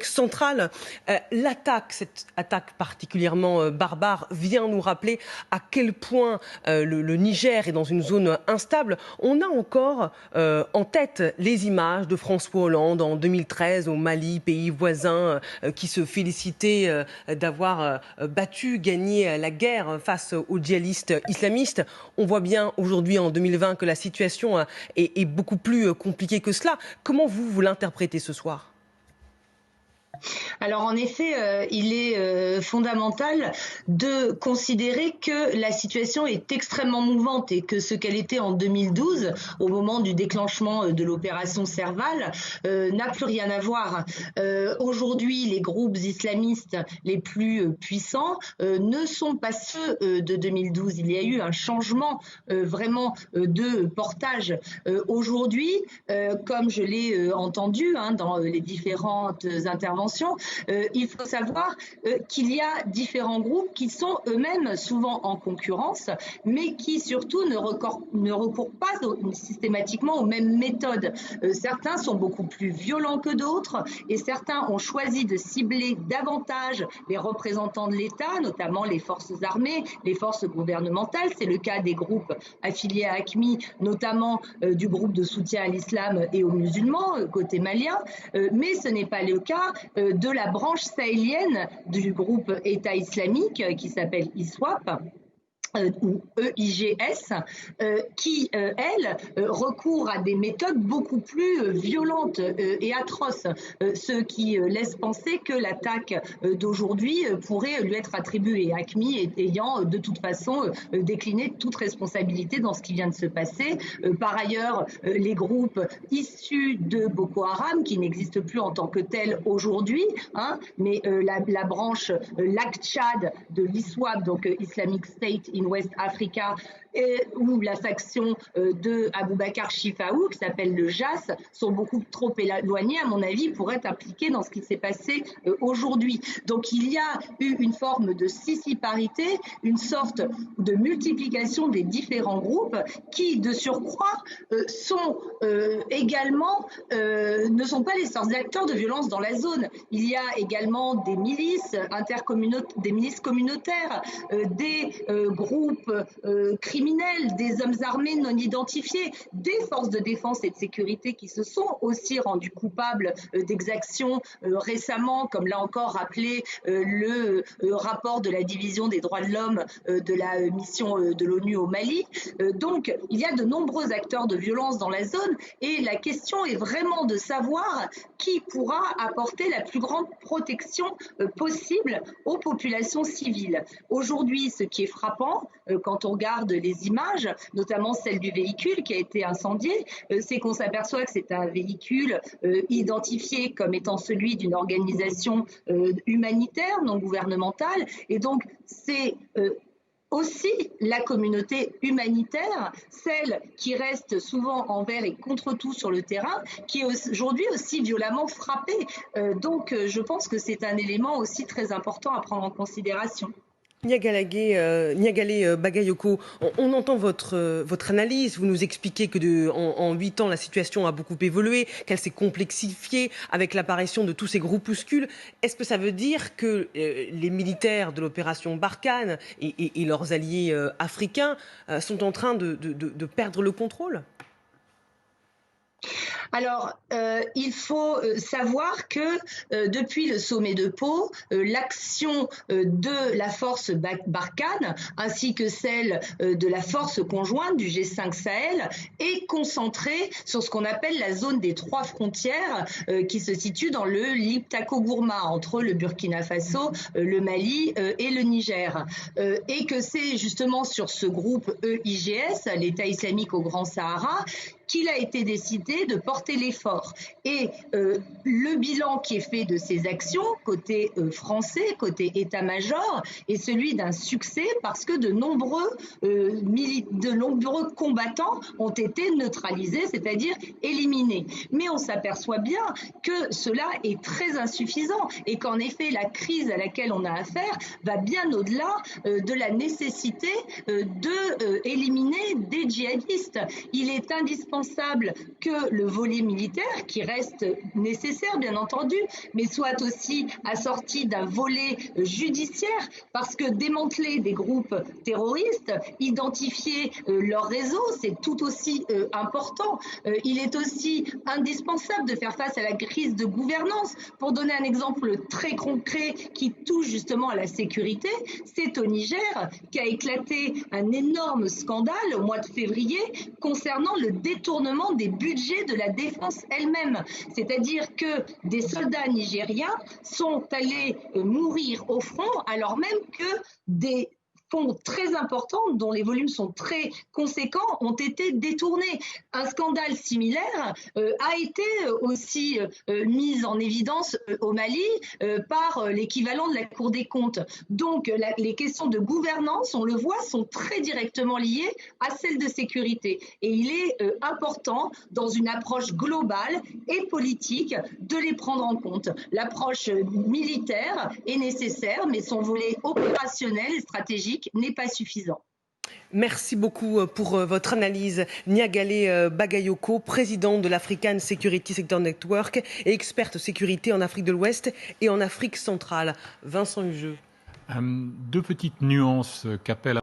Centrale, cette attaque particulièrement barbare vient nous rappeler à quel point le Niger est dans une zone instable. On a encore en tête les images de François Hollande en 2013 au Mali, pays voisin, qui se félicitait d'avoir gagné la guerre face aux djihadistes islamistes. On voit bien aujourd'hui en 2020 que la situation est beaucoup plus compliquée que cela. Comment vous l'interprétez ce soir ? Alors en effet, il est fondamental de considérer que la situation est extrêmement mouvante et que ce qu'elle était en 2012, au moment du déclenchement de l'opération Serval, n'a plus rien à voir. Aujourd'hui, les groupes islamistes les plus puissants ne sont pas ceux de 2012. Il y a eu un changement vraiment de portage. Aujourd'hui, comme je l'ai entendu dans les différentes interventions, il faut savoir qu'il y a différents groupes qui sont eux-mêmes souvent en concurrence, mais qui surtout ne recourent pas systématiquement aux mêmes méthodes. Certains sont beaucoup plus violents que d'autres et certains ont choisi de cibler davantage les représentants de l'État, notamment les forces armées, les forces gouvernementales. C'est le cas des groupes affiliés à AQMI, notamment du groupe de soutien à l'islam et aux musulmans, côté malien, mais ce n'est pas le cas de la branche sahélienne du groupe État islamique qui s'appelle ISWAP ou EIGS, qui, elle, recourt à des méthodes beaucoup plus violentes et atroces, ce qui laisse penser que l'attaque d'aujourd'hui pourrait lui être attribuée, AQMI ayant de toute façon décliné toute responsabilité dans ce qui vient de se passer. Par ailleurs, les groupes issus de Boko Haram, qui n'existent plus en tant que tels aujourd'hui, mais la branche LAC-Tchad de l'ISWAP, donc Islamic State in West Africa, ou la faction de Aboubakar Chifaou, qui s'appelle le JAS, sont beaucoup trop éloignés, à mon avis, pour être impliqués dans ce qui s'est passé aujourd'hui. Donc il y a eu une forme de sissiparité, une sorte de multiplication des différents groupes qui, de surcroît, sont également, ne sont pas les seuls acteurs de violence dans la zone. Il y a également des milices des milices communautaires, des groupes criminels, des hommes armés non identifiés, des forces de défense et de sécurité qui se sont aussi rendus coupables d'exactions récemment, comme l'a encore rappelé le rapport de la division des droits de l'homme de la mission de l'ONU au Mali. Donc, il y a de nombreux acteurs de violence dans la zone et la question est vraiment de savoir qui pourra apporter la plus grande protection possible aux populations civiles. Aujourd'hui, ce qui est frappant, quand on regarde les images, notamment celle du véhicule qui a été incendié, c'est qu'on s'aperçoit que c'est un véhicule identifié comme étant celui d'une organisation humanitaire non gouvernementale, et donc c'est aussi la communauté humanitaire, celle qui reste souvent envers et contre tout sur le terrain, qui est aujourd'hui aussi violemment frappée. Donc je pense que c'est un élément aussi très important à prendre en considération. Niagalé Bagayoko, on entend votre analyse. Vous nous expliquez que en 8 ans, la situation a beaucoup évolué, qu'elle s'est complexifiée avec l'apparition de tous ces groupuscules. Est-ce que ça veut dire que les militaires de l'opération Barkhane et leurs alliés africains sont en train de perdre le contrôle ? Alors, il faut savoir que depuis le sommet de Pau, l'action de la force Barkhane ainsi que celle de la force conjointe du G5 Sahel est concentrée sur ce qu'on appelle la zone des 3 frontières qui se situe dans le Liptako-Gourma, entre le Burkina Faso, le Mali et le Niger. Et que c'est justement sur ce groupe EIGS, l'État islamique au Grand Sahara, qu'il a été décidé de porter l'effort. Et le bilan qui est fait de ces actions, côté français, côté état-major, est celui d'un succès parce que de nombreux combattants ont été neutralisés, c'est-à-dire éliminés. Mais on s'aperçoit bien que cela est très insuffisant et qu'en effet, la crise à laquelle on a affaire va bien au-delà de la nécessité d'éliminer des djihadistes. Il est indispensable indispensable que le volet militaire, qui reste nécessaire bien entendu, mais soit aussi assorti d'un volet judiciaire, parce que démanteler des groupes terroristes, identifier leurs réseaux, c'est tout aussi important. Il est aussi indispensable de faire face à la crise de gouvernance. Pour donner un exemple très concret qui touche justement à la sécurité, c'est au Niger qu'a éclaté un énorme scandale au mois de février concernant le détournement des budgets de la défense elle-même. C'est-à-dire que des soldats nigériens sont allés mourir au front alors même que des fonds très importants, dont les volumes sont très conséquents, ont été détournés. Un scandale similaire a été aussi mis en évidence au Mali par l'équivalent de la Cour des comptes. Donc les questions de gouvernance, on le voit, sont très directement liées à celles de sécurité. Et il est important, dans une approche globale et politique, de les prendre en compte. L'approche militaire est nécessaire, mais son volet opérationnel et stratégique n'est pas suffisant. Merci beaucoup pour votre analyse. Niagale Bagayoko, présidente de l'African Security Sector Network et experte sécurité en Afrique de l'Ouest et en Afrique centrale. Vincent Hugeux. Deux petites nuances qu'appelle